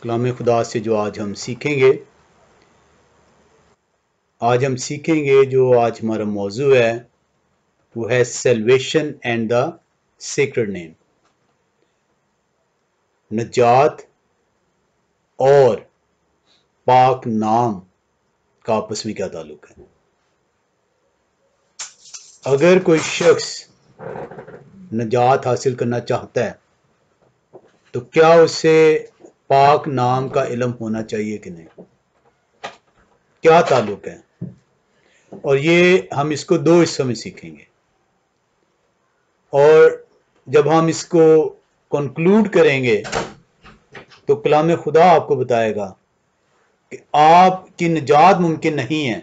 کلام خدا سے جو آج ہم سیکھیں گے جو آج ہمارا موضوع ہے وہ ہے سیلویشن اینڈ دا سیکرڈ نیم. نجات اور پاک نام کا آپس میں کیا تعلق ہے. اگر کوئی شخص نجات حاصل کرنا چاہتا ہے تو کیا اسے پاک نام کا علم ہونا چاہیے کہ نہیں؟ کیا تعلق ہے؟ اور یہ ہم اس کو دو حصوں میں سیکھیں گے، اور جب ہم اس کو کنکلوڈ کریں گے تو کلام خدا آپ کو بتائے گا کہ آپ کی نجات ممکن نہیں ہے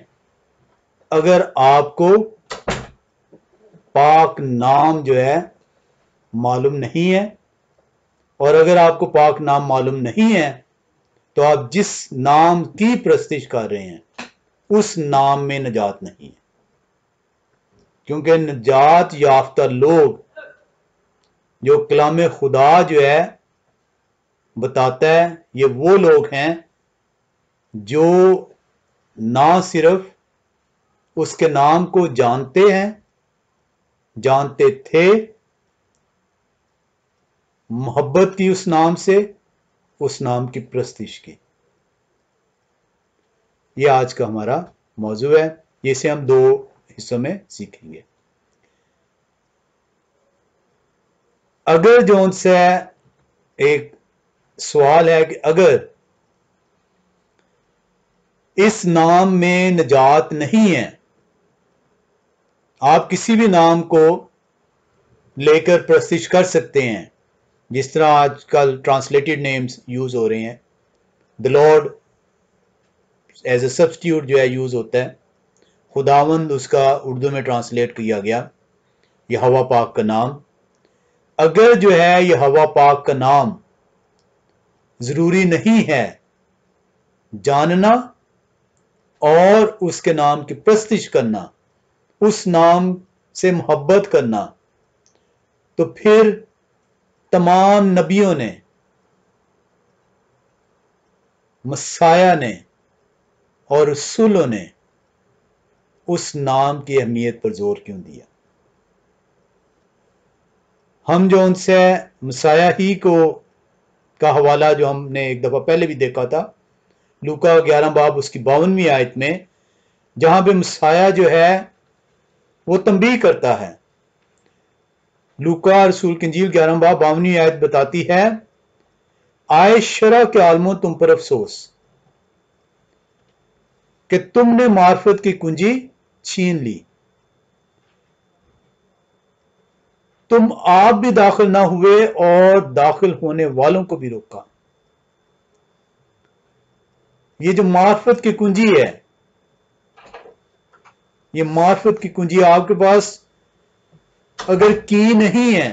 اگر آپ کو پاک نام جو ہے معلوم نہیں ہے، اور اگر آپ کو پاک نام معلوم نہیں ہے تو آپ جس نام کی پرستش کر رہے ہیں اس نام میں نجات نہیں ہے، کیونکہ نجات یافتہ لوگ جو کلام خدا جو ہے بتاتا ہے یہ وہ لوگ ہیں جو نہ صرف اس کے نام کو جانتے ہیں، جانتے تھے، محبت کی اس نام سے، اس نام کی پرستش کی. یہ آج کا ہمارا موضوع ہے، اسے ہم دو حصوں میں سیکھیں گے. اگر جو ان سے ایک سوال ہے کہ اگر اس نام میں نجات نہیں ہے، آپ کسی بھی نام کو لے کر پرستش کر سکتے ہیں، جس طرح آج کل ٹرانسلیٹڈ نیمز یوز ہو رہے ہیں. دی لارڈ ایز اے سبسٹیوٹ جو ہے یوز ہوتا ہے، خداوند اس کا اردو میں ٹرانسلیٹ کیا گیا، یہوہ پاک کا نام. اگر جو ہے یہوہ پاک کا نام ضروری نہیں ہے جاننا اور اس کے نام کی پرستش کرنا، اس نام سے محبت کرنا، تو پھر تمام نبیوں نے، مسیح نے اور رسولوں نے اس نام کی اہمیت پر زور کیوں دیا؟ ہم جو ان سے مسیح ہی کو کا حوالہ جو ہم نے ایک دفعہ پہلے بھی دیکھا تھا، لوکا 11 باب اس کی 52ویں آیت میں، جہاں پہ مسیح جو ہے وہ تنبیہ کرتا ہے. لوکا رسول کی انجیل 11 باب 52ویں آیت بتاتی ہے، آئے شرع کے عالموں تم پر افسوس کہ تم نے معرفت کی کنجی چھین لی، تم آپ بھی داخل نہ ہوئے اور داخل ہونے والوں کو بھی روکا. یہ جو معرفت کی کنجی ہے، یہ معرفت کی کنجی آپ کے پاس اگر کی نہیں ہے،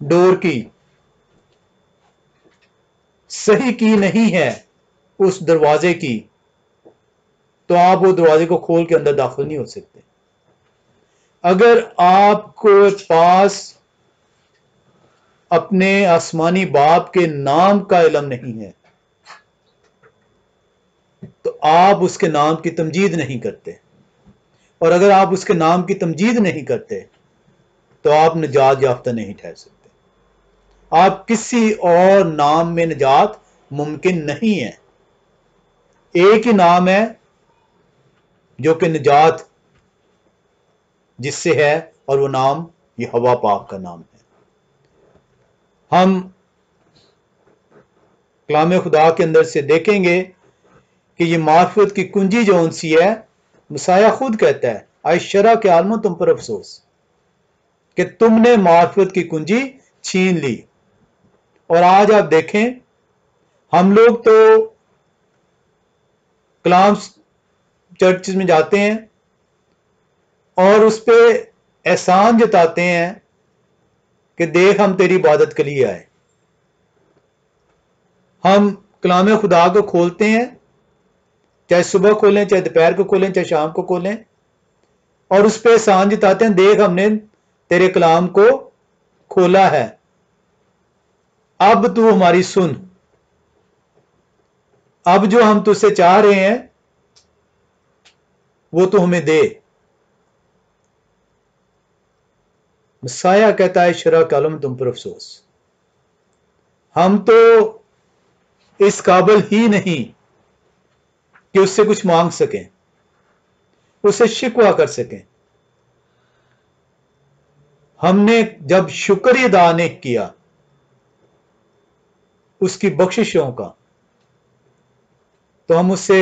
ڈور کی صحیح کی نہیں ہے اس دروازے کی، تو آپ وہ دروازے کو کھول کے اندر داخل نہیں ہو سکتے. اگر آپ کو پاس اپنے آسمانی باپ کے نام کا علم نہیں ہے تو آپ اس کے نام کی تمجید نہیں کرتے، اور اگر آپ اس کے نام کی تمجید نہیں کرتے تو آپ نجات یافتہ نہیں ٹھہر سکتے. آپ کسی اور نام میں نجات ممکن نہیں ہے. ایک ہی نام ہے جو کہ نجات جس سے ہے، اور وہ نام یہوہ پاک کا نام ہے. ہم کلام خدا کے اندر سے دیکھیں گے کہ یہ معرفت کی کنجی جو ان سی ہے، مسیح خود کہتا ہے، آئے شرع کے عالموں تم پر افسوس کہ تم نے معرفت کی کنجی چھین لی. اور آج آپ دیکھیں، ہم لوگ تو کلام چرچز میں جاتے ہیں اور اس پہ احسان جتاتے ہیں کہ دیکھ ہم تیری عبادت کے لیے آئے. ہم کلام خدا کو کھولتے ہیں، چاہے صبح کھولیں، چاہے دوپہر کو کھولیں، چاہے شام کو کھولیں، اور اس پہ احسان جتاتے ہیں، دیکھ ہم نے تیرے کلام کو کھولا ہے، اب تو ہماری سن. اب جو ہم تجھ سے چاہ رہے ہیں وہ تو ہمیں دے. مسیح کہتا ہے شرح کے عالم تم پر افسوس، ہم تو اس قابل ہی نہیں کہ اس سے کچھ مانگ سکیں، اسے شکوہ کر سکیں. ہم نے جب شکر ادا نہیں کیا اس کی بخششوں کا تو ہم اس سے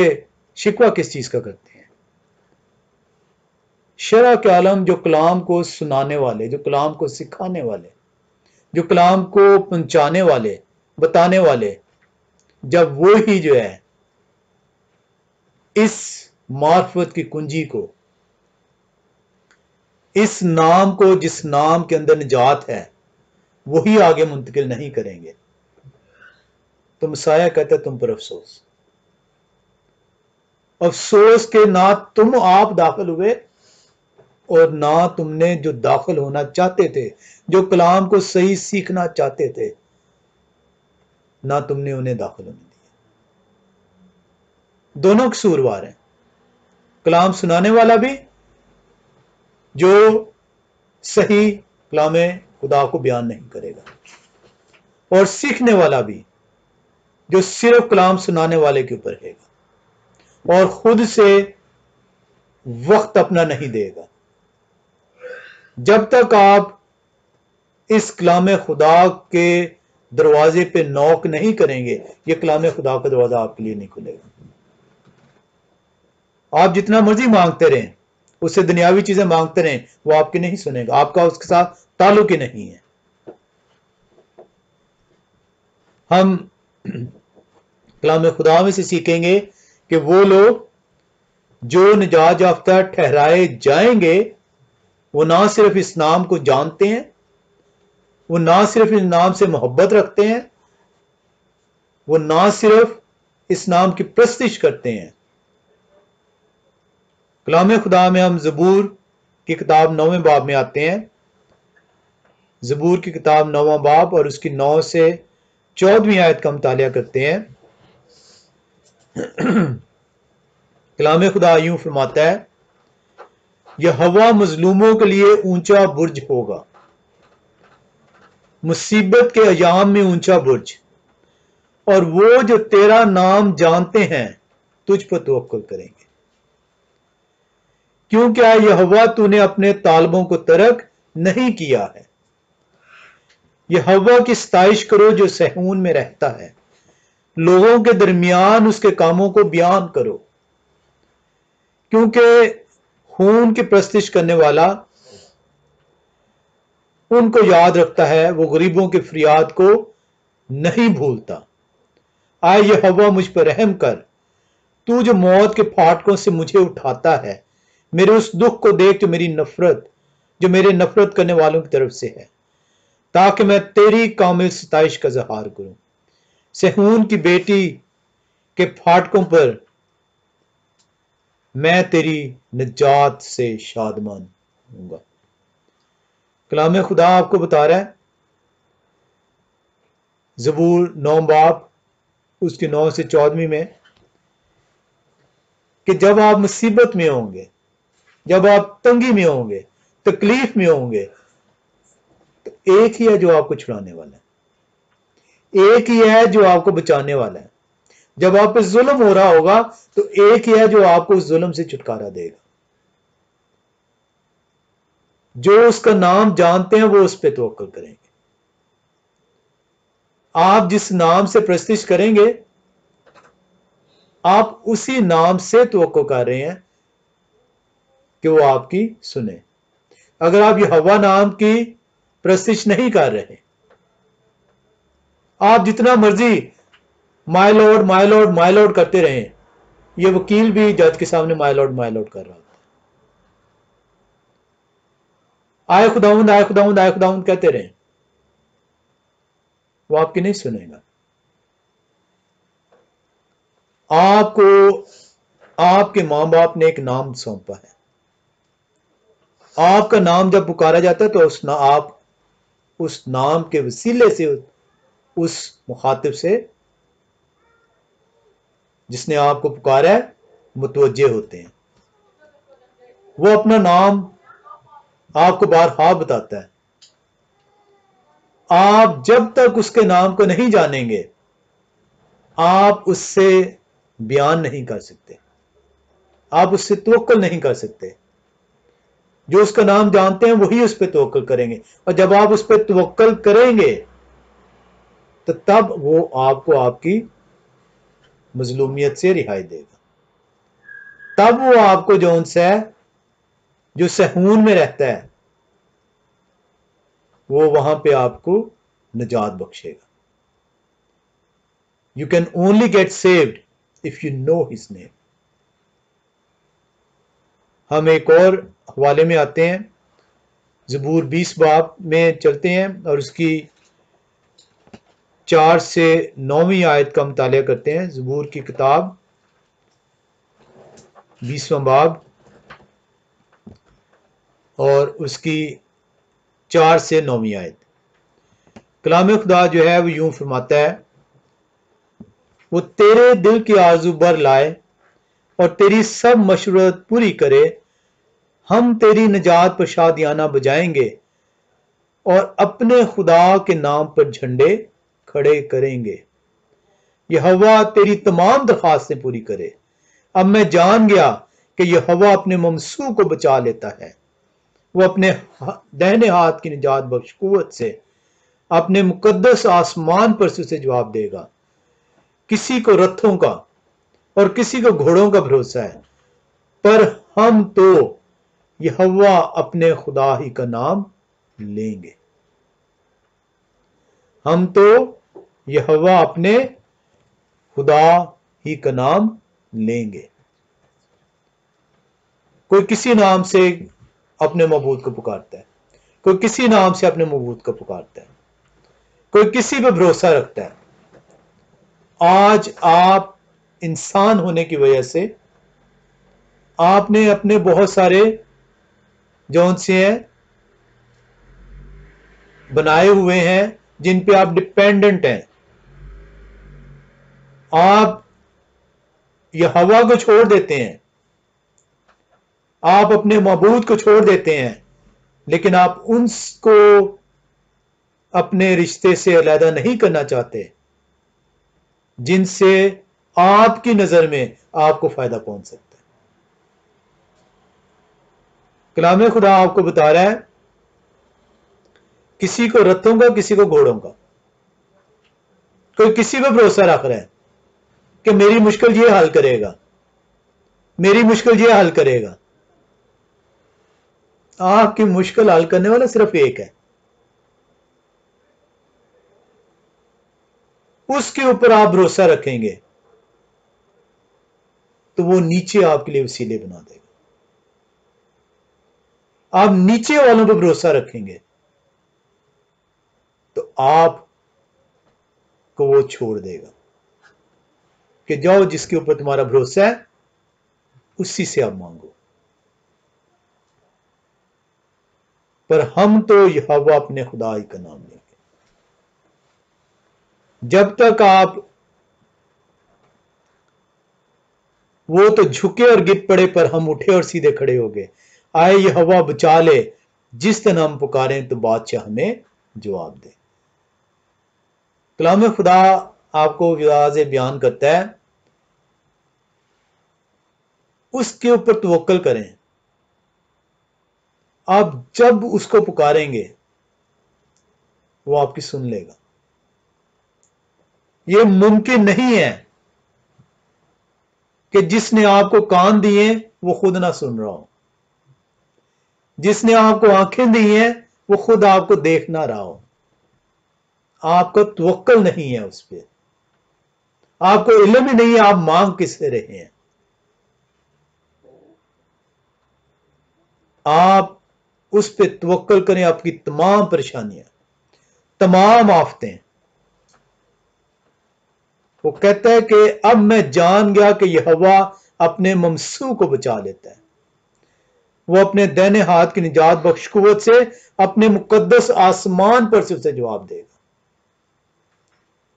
شکوہ کس چیز کا کرتے ہیں؟ شرع کے عالم جو کلام کو سنانے والے، جو کلام کو سکھانے والے، جو کلام کو پہنچانے والے، بتانے والے، جب وہی جو ہے اس معرفت کی کنجی کو، اس نام کو جس نام کے اندر نجات ہے، وہی آگے منتقل نہیں کریں گے تو مسیح کہتا ہے تم پر افسوس. افسوس کہ نہ تم آپ داخل ہوئے اور نہ تم نے جو داخل ہونا چاہتے تھے، جو کلام کو صحیح سیکھنا چاہتے تھے، نہ تم نے انہیں داخل ہونے دیا. دونوں قصوروار ہیں، کلام سنانے والا بھی جو صحیح کلام خدا کو بیان نہیں کرے گا، اور سیکھنے والا بھی جو صرف کلام سنانے والے کے اوپر رہے گا اور خود سے وقت اپنا نہیں دے گا. جب تک آپ اس کلام خدا کے دروازے پہ نوک نہیں کریں گے، یہ کلام خدا کا دروازہ آپ کے لیے نہیں کھلے گا. آپ جتنا مرضی مانگتے رہیں، اس سے دنیاوی چیزیں مانگتے رہیں، وہ آپ کی نہیں سنے گا، آپ کا اس کے ساتھ تعلق ہی نہیں ہے. ہم کلام خدا میں سے سیکھیں گے کہ وہ لوگ جو نجات یافتہ ٹھہرائے جائیں گے وہ نہ صرف اس نام کو جانتے ہیں، وہ نہ صرف اس نام سے محبت رکھتے ہیں، وہ نہ صرف اس نام کی پرستش کرتے ہیں. کلام خدا میں ہم زبور کی کتاب 9ویں باب میں آتے ہیں. زبور کی کتاب 9واں باب اور اس کی 9 سے 14ویں آیت کا مطالعہ کرتے ہیں. کلام خدا یوں فرماتا ہے، یہوہ مظلوموں کے لیے اونچا برج ہوگا، مصیبت کے ایام میں اونچا برج، اور وہ جو تیرا نام جانتے ہیں تجھ پر توکل کریں گے. کیونکہ یہوہ تو نے اپنے طالبوں کو ترک نہیں کیا ہے. یہوہ کی ستائش کرو جو صہیون میں رہتا ہے، لوگوں کے درمیان اس کے کاموں کو بیان کرو. کیونکہ خون کی پرستش کرنے والا ان کو یاد رکھتا ہے، وہ غریبوں کی فریاد کو نہیں بھولتا. آئے یہوہ مجھ پر رحم کر، تو جو موت کے پھاٹکوں سے مجھے اٹھاتا ہے. میرے اس دکھ کو دیکھ جو میرے نفرت کرنے والوں کی طرف سے ہے، تاکہ میں تیری کامل ستائش کا اظہار کروں. صہیون کی بیٹی کے پھاٹکوں پر میں تیری نجات سے شادمان ہوں گا. کلام خدا آپ کو بتا رہا ہے زبور 9 باب اس کی 9 سے 14ویں میں کہ جب آپ مصیبت میں ہوں گے، جب آپ تنگی میں ہوں گے، تکلیف میں ہوں گے، تو ایک ہی ہے جو آپ کو چھڑانے والا ہے، ایک ہی ہے جو آپ کو بچانے والا ہے. جب آپ پہ ظلم ہو رہا ہوگا تو ایک ہی ہے جو آپ کو اس ظلم سے چھٹکارا دے گا. جو اس کا نام جانتے ہیں وہ اس پہ توکل کریں گے. آپ جس نام سے پرستش کریں گے آپ اسی نام سے توقع کر رہے ہیں کہ وہ آپ کی سنے. اگر آپ یہوہ نام کی پرستش نہیں کر رہے، آپ جتنا مرضی مائی لارڈ مائی لارڈ مائی لارڈ کرتے رہیں، یہ وکیل بھی جج کے سامنے مائی لارڈ کر رہا ہوتا ہے. آئے خداوند آئے خداوند آئے خداوند کہتے رہیں، وہ آپ کی نہیں سنے گا. آپ کو آپ کے ماں باپ نے ایک نام سونپا ہے. آپ کا نام جب پکارا جاتا ہے تو آپ اس نام کے وسیلے سے اس مخاطب سے جس نے آپ کو پکارا ہے متوجہ ہوتے ہیں. وہ اپنا نام آپ کو بارہا بتاتا ہے. آپ جب تک اس کے نام کو نہیں جانیں گے آپ اس سے بیان نہیں کر سکتے, آپ اس سے توکل نہیں کر سکتے. جو اس کا نام جانتے ہیں وہی اس پہ توکل کریں گے, اور جب آپ اس پہ توکل کریں گے تو تب وہ آپ کو آپ کی مظلومیت سے رہائی دے گا. تب وہ آپ کو جو سہون میں رہتا ہے وہ وہاں پہ آپ کو نجات بخشے گا. You can only get saved if you know his name. ہم ایک اور حوالے میں آتے ہیں, زبور 20 باب میں چلتے ہیں اور اس کی 4 سے 9ویں آیت کا مطالعہ کرتے ہیں. زبور کی کتاب 20واں باب اور اس کی 4 سے 9ویں آیت. کلام خدا جو ہے وہ یوں فرماتا ہے, وہ تیرے دل کی آرزو بر لائے اور تیری سب مشورت پوری کرے. ہم تیری نجات پر شادیانہ بجائیں گے اور اپنے خدا کے نام پر جھنڈے کھڑے کریں گے. یہوہ تیری تمام درخواستیں پوری کرے. اب میں جان گیا کہ یہوہ اپنے ممسوح کو بچا لیتا ہے. وہ اپنے دہنے ہاتھ کی نجات بخش قوت سے اپنے مقدس آسمان پر سے اسے جواب دے گا. کسی کو رتھوں کا اور کسی کو گھوڑوں کا بھروسہ ہے, پر ہم تو یہوہ اپنے خدا ہی کا نام لیں گے. ہم تو یہوہ اپنے خدا ہی کا نام لیں گے. کوئی کسی نام سے اپنے معبود کو پکارتا ہے, کوئی کسی نام سے اپنے معبود کو پکارتا ہے, کوئی کسی پہ بھروسہ رکھتا ہے. آج آپ انسان ہونے کی وجہ سے آپ نے اپنے بہت سارے جون سے ہیں بنائے ہوئے ہیں جن پہ آپ ڈپینڈنٹ ہیں. آپ یہوہ کو چھوڑ دیتے ہیں, آپ اپنے معبود کو چھوڑ دیتے ہیں, لیکن آپ ان کو اپنے رشتے سے علیحدہ نہیں کرنا چاہتے جن سے آپ کی نظر میں آپ کو فائدہ پہنچ سکتا ہے. کلام خدا آپ کو بتا رہا ہے کسی کو رتھوں کا, کسی کو گھوڑوں کا, کوئی کسی پہ بھروسہ رکھ رہا ہے کہ میری مشکل یہ حل کرے گا, میری مشکل یہ حل کرے گا. آپ کی مشکل حل کرنے والا صرف ایک ہے, اس کے اوپر آپ بھروسہ رکھیں گے تو وہ نیچے آپ کے لیے وسیلے بنا دے گا. آپ نیچے والوں پہ بھروسہ رکھیں گے تو آپ کو وہ چھوڑ دے گا کہ جاؤ جس کے اوپر تمہارا بھروسہ ہے اسی سے آپ مانگو. پر ہم تو یہوہ اپنے خدا ہی کا نام لیں گے. جب تک آپ وہ تو جھکے اور گر پڑے پر ہم اٹھے اور سیدھے کھڑے ہو گئے. آئے یہوہ بچا لے, جس طرح ہم پکاریں تو بادشاہ ہمیں جواب دے. کلام خدا آپ کو واضح بیان کرتا ہے اس کے اوپر توکل کریں. آپ جب اس کو پکاریں گے وہ آپ کی سن لے گا. یہ ممکن نہیں ہے کہ جس نے آپ کو کان دیے وہ خود نہ سن رہا ہو, جس نے آپ کو آنکھیں دی ہیں وہ خود آپ کو دیکھ نہ رہا ہو. آپ کا توکل نہیں ہے اس پہ, آپ کو علم ہی نہیں ہے آپ مانگ کس سے رہے ہیں. آپ اس پہ توکل کریں, آپ کی تمام پریشانیاں, تمام آفتیں. وہ کہتا ہے کہ اب میں جان گیا کہ یہوہ اپنے ممسوح کو بچا لیتا ہے. وہ اپنے دہنے ہاتھ کی نجات بخش قوت سے اپنے مقدس آسمان پر سے اسے جواب دے گا.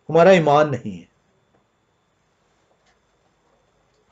ہمارا ایمان نہیں ہے,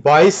22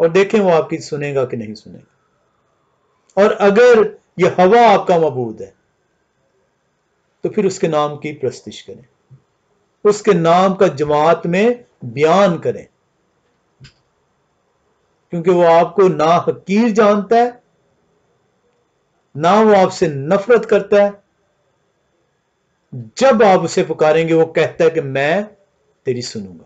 اور دیکھیں وہ آپ کی سنے گا کہ نہیں سنے گا. اور اگر یہ ہوا آپ کا معبود ہے تو پھر اس کے نام کی پرستش کریں, اس کے نام کا جماعت میں بیان کریں, کیونکہ وہ آپ کو نہ حقیر جانتا ہے, نہ وہ آپ سے نفرت کرتا ہے. جب آپ اسے پکاریں گے وہ کہتا ہے کہ میں تیری سنوں گا.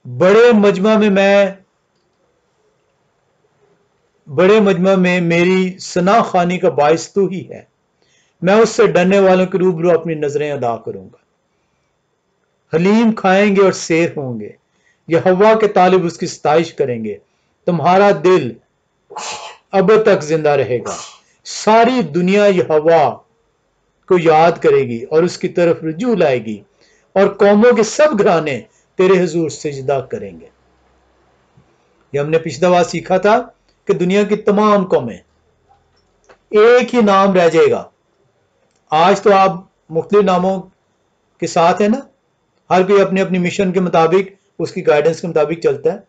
بڑے مجمع میں میری ثنا خوانی کا باعث تو ہی ہے, میں اس سے ڈرنے والوں کے روبرو اپنی نظریں ادا کروں گا. حلیم کھائیں گے اور سیر ہوں گے, یہ ہوا کے طالب اس کی ستائش کریں گے. تمہارا دل اب تک زندہ رہے گا, ساری دنیا یہ ہوا کو یاد کرے گی اور اس کی طرف رجوع لائے گی, اور قوموں کے سب گھرانے تیرے حضور سجدہ کریں گے. یہ ہم نے پچھلی دفعہ سیکھا تھا کہ دنیا کی تمام قومیں ایک ہی نام رہ جائے گا. آج تو آپ مختلف ناموں کے ساتھ ہیں نا, ہر کوئی اپنے اپنی مشن کے مطابق اس کی گائیڈنس کے مطابق چلتا ہے.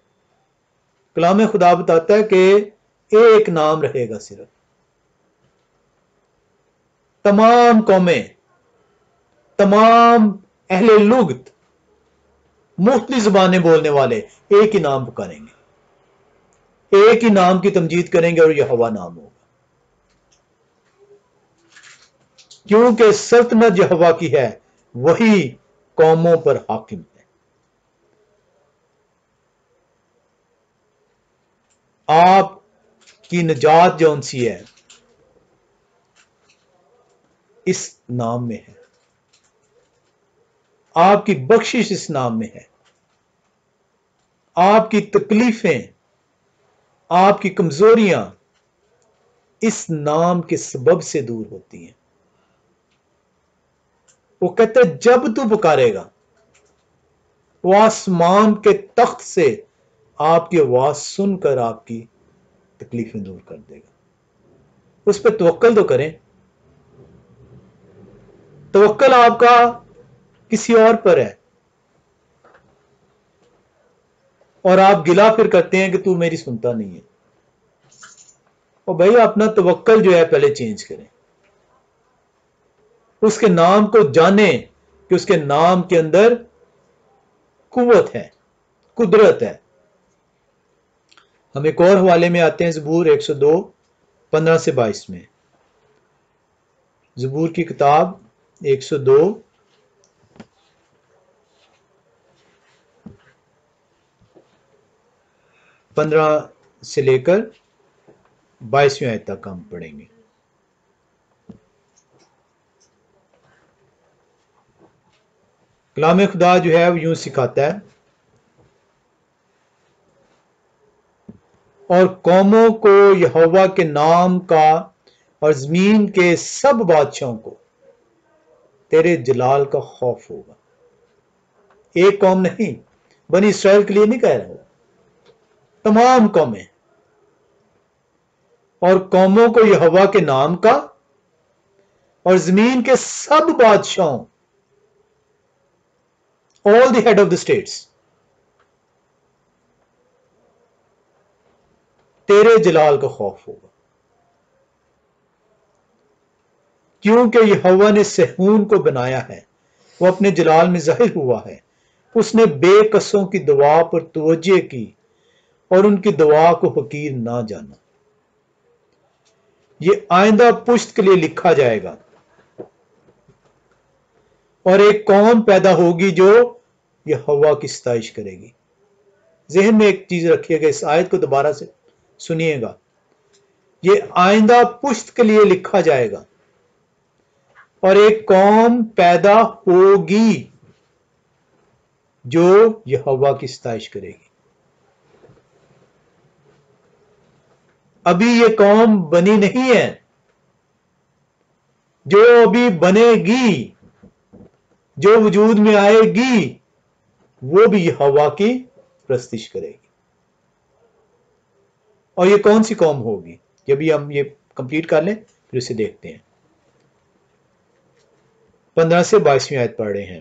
کلام خدا بتاتا ہے کہ ایک نام رہے گا صرف. تمام قومیں, تمام اہل لغت, مختلف زبانیں بولنے والے ایک ہی نام پکاریں گے, ایک ہی نام کی تمجید کریں گے, اور یہ ہوا نام ہوگا, کیونکہ سلطنت یہ ہوا کی ہے, وہی قوموں پر حاکم ہے. آپ کی نجات جون سی ہے اس نام میں ہے, آپ کی بخشش اس نام میں ہے, آپ کی تکلیفیں, آپ کی کمزوریاں اس نام کے سبب سے دور ہوتی ہیں. وہ کہتے ہیں جب تو پکارے گا وہ آسمان کے تخت سے آپ کی آواز سن کر آپ کی تکلیفیں دور کر دے گا. اس پہ توکل تو کریں. توکل آپ کا کسی اور پر ہے, اور آپ گلا پھر کرتے ہیں کہ تو میری سنتا نہیں ہے. اور بھائی اپنا توکل جو ہے پہلے چینج کریں, اس کے نام کو جانیں کہ اس کے نام کے اندر قوت ہے, قدرت ہے. ہم ایک اور حوالے میں آتے ہیں, زبور 102 15 سے 22 میں. زبور کی کتاب 102 15 سے لے کر 22ویں آیت تک ہم پڑھیں گے. کلام خدا جو ہے وہ یوں سکھاتا ہے, اور قوموں کو یہوہ کے نام کا اور زمین کے سب بادشاہوں کو تیرے جلال کا خوف ہوگا. ایک قوم نہیں, بنی اسرائیل کے لیے نہیں کہہ رہا ہوں, تمام قومیں, اور قوموں کو یہوہ کے نام کا اور زمین کے سب بادشاہوں, all the head of the states, تیرے جلال کا خوف ہوگا. کیونکہ یہوہ نے صہیون کو بنایا ہے, وہ اپنے جلال میں ظاہر ہوا ہے. اس نے بے کسوں کی دعا پر توجہ کی اور ان کی دعا کو حقیر نہ جانا. یہ آئندہ پشت کے لیے لکھا جائے گا, اور ایک قوم پیدا ہوگی جو یہوہ کی ستائش کرے گی. ذہن میں ایک چیز رکھیے گا, اس آیت کو دوبارہ سے سنیے گا. یہ آئندہ پشت کے لیے لکھا جائے گا, اور ایک قوم پیدا ہوگی جو یہوہ کی ستائش کرے گی. ابھی یہ قوم بنی نہیں ہے, جو ابھی بنے گی, جو وجود میں آئے گی, وہ بھی یہوہ کی پرستش کرے گی. اور یہ کون سی قوم ہوگی, جب ہم یہ کمپلیٹ کر لیں پھر اسے دیکھتے ہیں. 15 سے 22ویں آیت پڑھ رہے ہیں.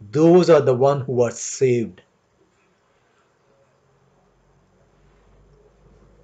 those are the one who are saved,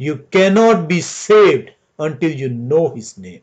You cannot be saved until you know his name.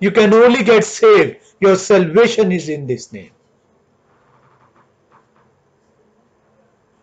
You can only get saved, your salvation is in this name.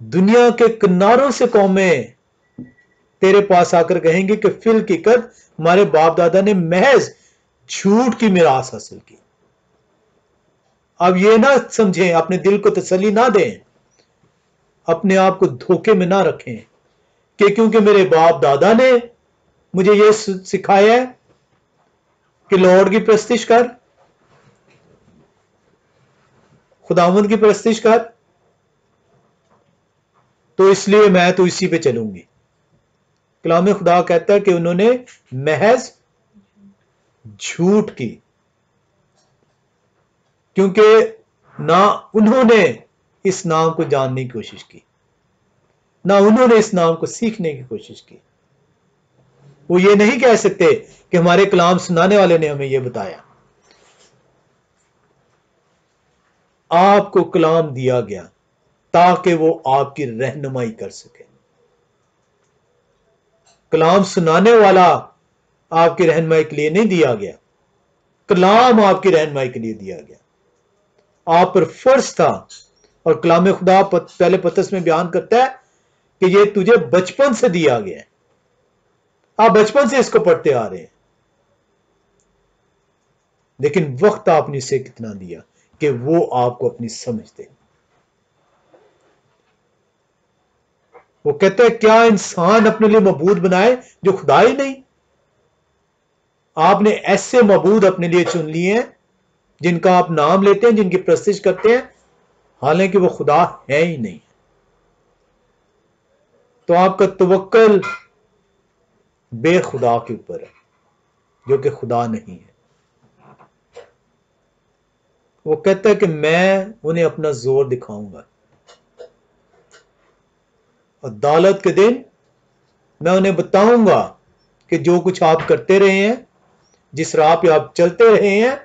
دنیا کے کناروں سے قومیں تیرے پاس آ کر کہیں گے کہ فی الحقیقت ہمارے باپ دادا نے محض جھوٹ کی میراث حاصل کی. اب یہ نہ سمجھیں، اپنے دل کو تسلی نہ دیں، اپنے آپ کو دھوکے میں نہ رکھیں کہ کیونکہ میرے باپ دادا نے مجھے یہ سکھایا ہے کہ لارڈ کی پرستش کر، خداوند کی پرستش کر، تو اس لیے میں تو اسی پہ چلوں گی. کلام خدا کہتا ہے کہ انہوں نے محض جھوٹ کی، کیونکہ نہ انہوں نے اس نام کو جاننے کی کوشش کی، نہ انہوں نے اس نام کو سیکھنے کی کوشش کی. وہ یہ نہیں کہہ سکتے کہ ہمارے کلام سنانے والے نے ہمیں یہ بتایا. آپ کو کلام دیا گیا تاکہ وہ آپ کی رہنمائی کر سکے. کلام سنانے والا آپ کی رہنمائی کے لیے نہیں دیا گیا، کلام آپ کی رہنمائی کے لیے دیا گیا. آپ پر فرض تھا، اور کلام خدا پہلے پترس میں بیان کرتا ہے کہ یہ تجھے بچپن سے دیا گیا ہے. آپ بچپن سے اس کو پڑھتے آ رہے ہیں، لیکن وقت آپ نے اسے کتنا دیا کہ وہ آپ کو اپنی سمجھ دے. وہ کہتے ہیں کیا انسان اپنے لیے معبود بنائے جو خدا ہی نہیں؟ آپ نے ایسے معبود اپنے لیے چن لیے ہیں جن کا آپ نام لیتے ہیں، جن کی پرستش کرتے ہیں، حالانکہ وہ خدا ہے ہی نہیں. تو آپ کا توکل بے خدا کے اوپر ہے جو کہ خدا نہیں ہے. وہ کہتا ہے کہ میں انہیں اپنا زور دکھاؤں گا، عدالت کے دن میں انہیں بتاؤں گا کہ جو کچھ آپ کرتے رہے ہیں، جس راہ پہ آپ چلتے رہے ہیں،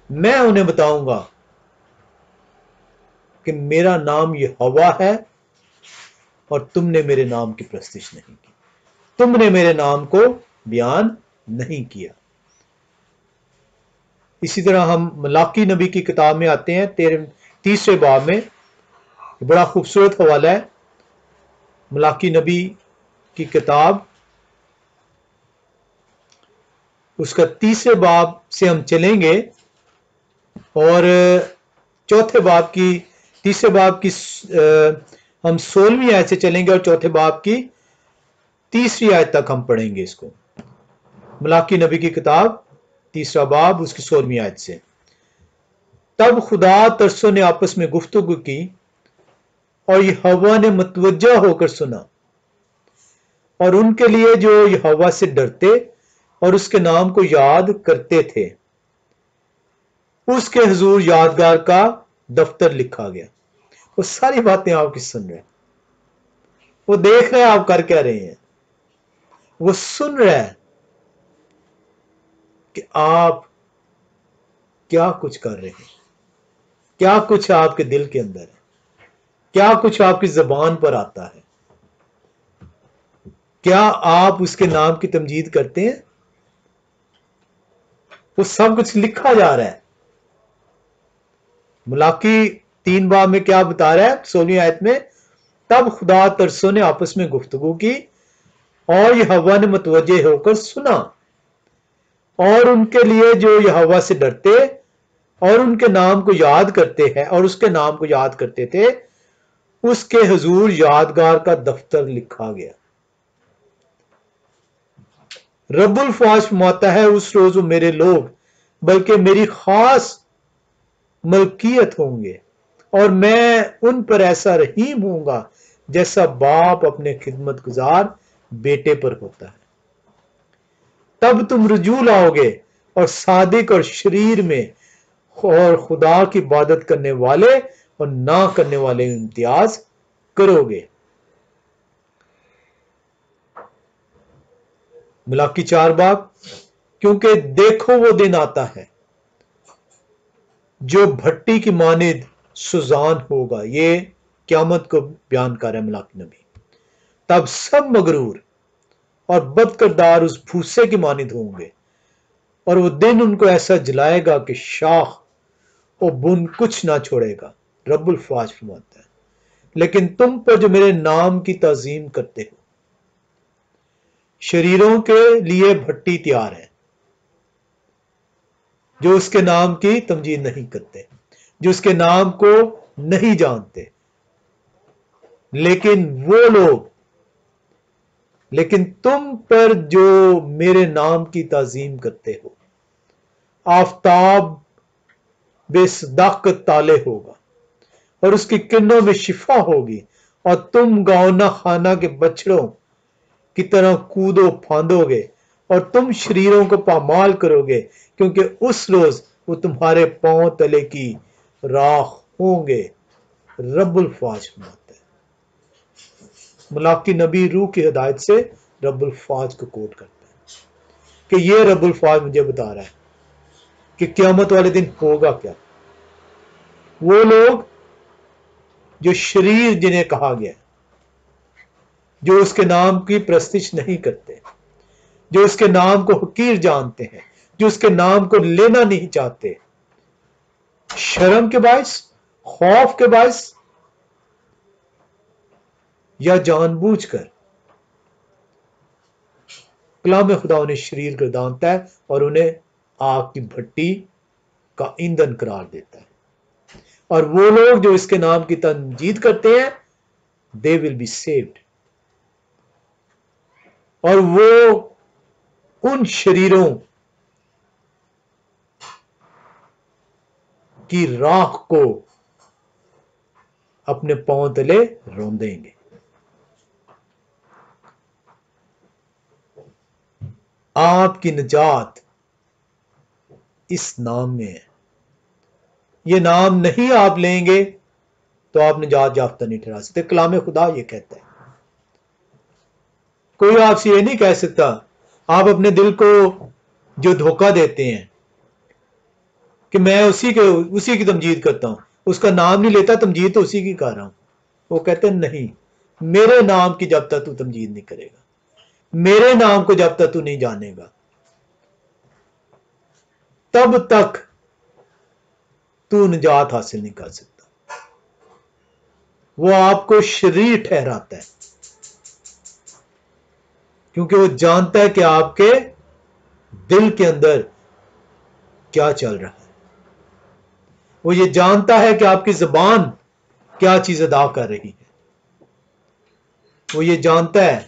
میں انہیں بتاؤں گا کہ میرا نام یہ ہوا ہے اور تم نے میرے نام کی پرستش نہیں کی، تم نے میرے نام کو بیان نہیں کیا. اسی طرح ہم ملاکی نبی کی کتاب میں آتے ہیں، 30 باب میں بڑا خوبصورت حوالہ ہے. ملاکی نبی کی کتاب، اس کا 30 باب سے ہم چلیں گے اور چوتھے باب کی 30 باب کی ہم 16ویں آیت سے چلیں گے اور چوتھے باب کی 3 آیت تک ہم پڑھیں گے اس کو. ملاکی نبی کی کتاب 3 باب اس کی 16ویں آیت سے. تب خدا ترسوں نے آپس میں گفتگو کی اور یہ ہوا نے متوجہ ہو کر سنا، اور ان کے لیے جو یہ ہوا سے ڈرتے اور اس کے نام کو یاد کرتے تھے، اس کے حضور یادگار کا دفتر لکھا گیا. وہ ساری باتیں آپ کی سن رہے ہیں، وہ دیکھ رہے ہیں آپ کر کیا رہے ہیں، وہ سن رہے ہیں کہ آپ کیا کچھ کر رہے ہیں، کیا کچھ آپ کے دل کے اندر ہے، کیا کچھ آپ کی زبان پر آتا ہے، کیا آپ اس کے نام کی تمجید کرتے ہیں. وہ سب کچھ لکھا جا رہا ہے. ملاکی 3 باب میں کیا بتا رہا ہے 16ویں آیت میں؟ تب خدا ترسوں نے آپس میں گفتگو کی اور یہ ہوا نے متوجہ ہو کر سنا، اور ان کے لیے جو یہ ہوا سے ڈرتے اور ان کے نام کو یاد کرتے ہیں اور اس کے نام کو یاد کرتے تھے، اس کے حضور یادگار کا دفتر لکھا گیا. رب الفواج فرماتا ہے اس روز وہ میرے لوگ بلکہ میری خاص ملکیت ہوں گے، اور میں ان پر ایسا رحیم ہوں گا جیسا باپ اپنے خدمت گزار بیٹے پر ہوتا ہے. تب تم رجوع لاؤ گے اور صادق اور شریر میں اور خدا کی عبادت کرنے والے اور نہ کرنے والے امتیاز کرو گے. ملاکی 4 باب، کیونکہ دیکھو وہ دن آتا ہے جو بھٹی کی مانند سوزان ہوگا. یہ قیامت کو بیان کر رہا ہے ملاکی نبی. تب سب مغرور اور بد کردار اس بھوسے کی مانند ہوں گے، اور وہ دن ان کو ایسا جلائے گا کہ شاخ اور بن کچھ نہ چھوڑے گا. رب الفواج فرماتا ہے لیکن تم پر جو میرے نام کی تعظیم کرتے ہو. شریروں کے لیے بھٹی تیار ہے جو اس کے نام کی تمجید نہیں کرتے، جو اس کے نام کو نہیں جانتے. لیکن تم پر جو میرے نام کی تعظیم کرتے ہو، آفتاب بے صداقت طالع ہوگا اور اس کی کرنوں میں شفا ہوگی، اور تم گاؤنا خانہ کے بچڑوں کی طرح کودو پھاندو گے اور تم شریروں کو پامال کرو گے، کیونکہ اس روز وہ تمہارے پاؤں تلے کی راکھ ہوں گے. رب الفاظ فرماتا ہے. ملاکی نبی روح کی ہدایت سے رب الفاظ کو کوٹ کرتا ہے کہ یہ رب الفاظ مجھے بتا رہا ہے کہ قیامت والے دن ہوگا کیا. وہ لوگ جو شریر جنہیں کہا گیا، جو اس کے نام کی پرستش نہیں کرتے، جو اس کے نام کو حقیر جانتے ہیں، جو اس کے نام کو لینا نہیں چاہتے، شرم کے باعث، خوف کے باعث یا جان بوجھ کر، کلام خدا انہیں شریر گردانتا ہے اور انہیں آگ کی بھٹی کا ایندھن قرار دیتا ہے. اور وہ لوگ جو اس کے نام کی تمجید کرتے ہیں they will be saved. اور وہ ان شریروں کی راکھ کو اپنے پاؤں تلے روندیں گے. آپ کی نجات اس نام میں ہے. یہ نام نہیں آپ لیں گے تو آپ نجات یافتہ نہیں ٹھہرا سکتے. کلام خدا یہ کہتا ہے. کوئی آپ سے یہ نہیں کہہ سکتا. آپ اپنے دل کو جو دھوکہ دیتے ہیں کہ میں اسی کی تمجید کرتا ہوں، اس کا نام نہیں لیتا، تمجید تو اسی کی کر رہا ہوں. وہ کہتے ہیں نہیں، میرے نام کی جب تک تو تمجید نہیں کرے گا، میرے نام کو جب تک تو نہیں جانے گا، تب تک تو نجات حاصل نہیں کر سکتا. وہ آپ کو شریر ٹھہراتا ہے کیونکہ وہ جانتا ہے کہ آپ کے دل کے اندر کیا چل رہا ہے. وہ یہ جانتا ہے کہ آپ کی زبان کیا چیز ادا کر رہی ہے. وہ یہ جانتا ہے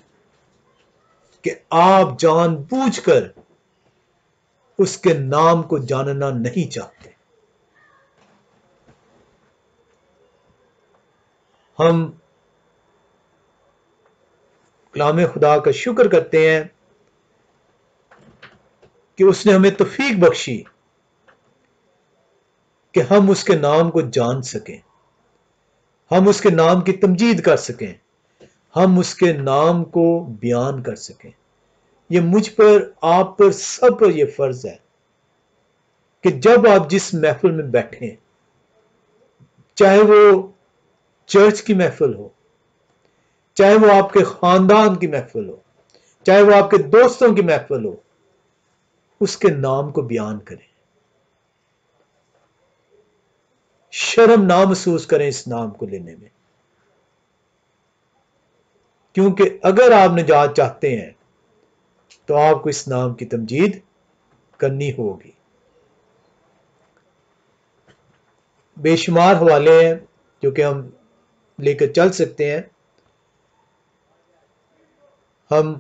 کہ آپ جان بوجھ کر اس کے نام کو جاننا نہیں چاہتے. ہم کلام خدا کا شکر کرتے ہیں کہ اس نے ہمیں توفیق بخشی کہ ہم اس کے نام کو جان سکیں، ہم اس کے نام کی تمجید کر سکیں، ہم اس کے نام کو بیان کر سکیں. یہ مجھ پر، آپ پر، سب پر یہ فرض ہے کہ جب آپ جس محفل میں بیٹھیں، چاہے وہ چرچ کی محفل ہو، چاہے وہ آپ کے خاندان کی محفل ہو، چاہے وہ آپ کے دوستوں کی محفل ہو، اس کے نام کو بیان کریں. شرم نہ محسوس کریں اس نام کو لینے میں، کیونکہ اگر آپ نجات چاہتے ہیں تو آپ کو اس نام کی تمجید کرنی ہوگی. بے شمار حوالے ہیں جو کہ ہم لے کر چل سکتے ہیں. ہم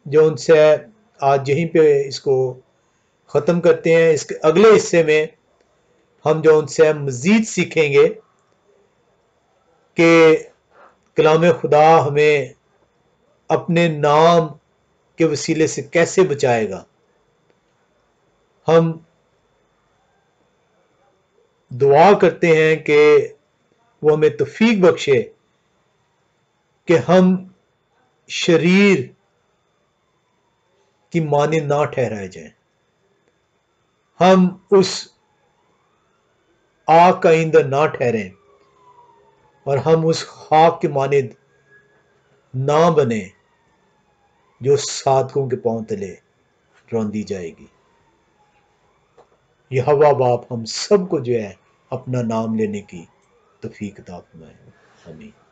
جو ان سے آج یہیں پہ اس کو ختم کرتے ہیں. اس کے اگلے حصے میں ہم جو ان سے مزید سیکھیں گے کہ کلام خدا ہمیں اپنے نام کے وسیلے سے کیسے بچائے گا. ہم دعا کرتے ہیں کہ وہ ہمیں توفیق بخشے کہ ہم شریر کی مانند نہ ٹھہرائے جائیں، ہم اس آگ کا ایندھن نہ ٹھہریں، اور ہم اس خاک کی مانند نہ بنے جو صادقوں کے پاؤں تلے روندی جائے گی. یہوہ باپ ہم سب کو جو ہے اپنا نام لینے کی توفیق عطا فرمائے. آمین.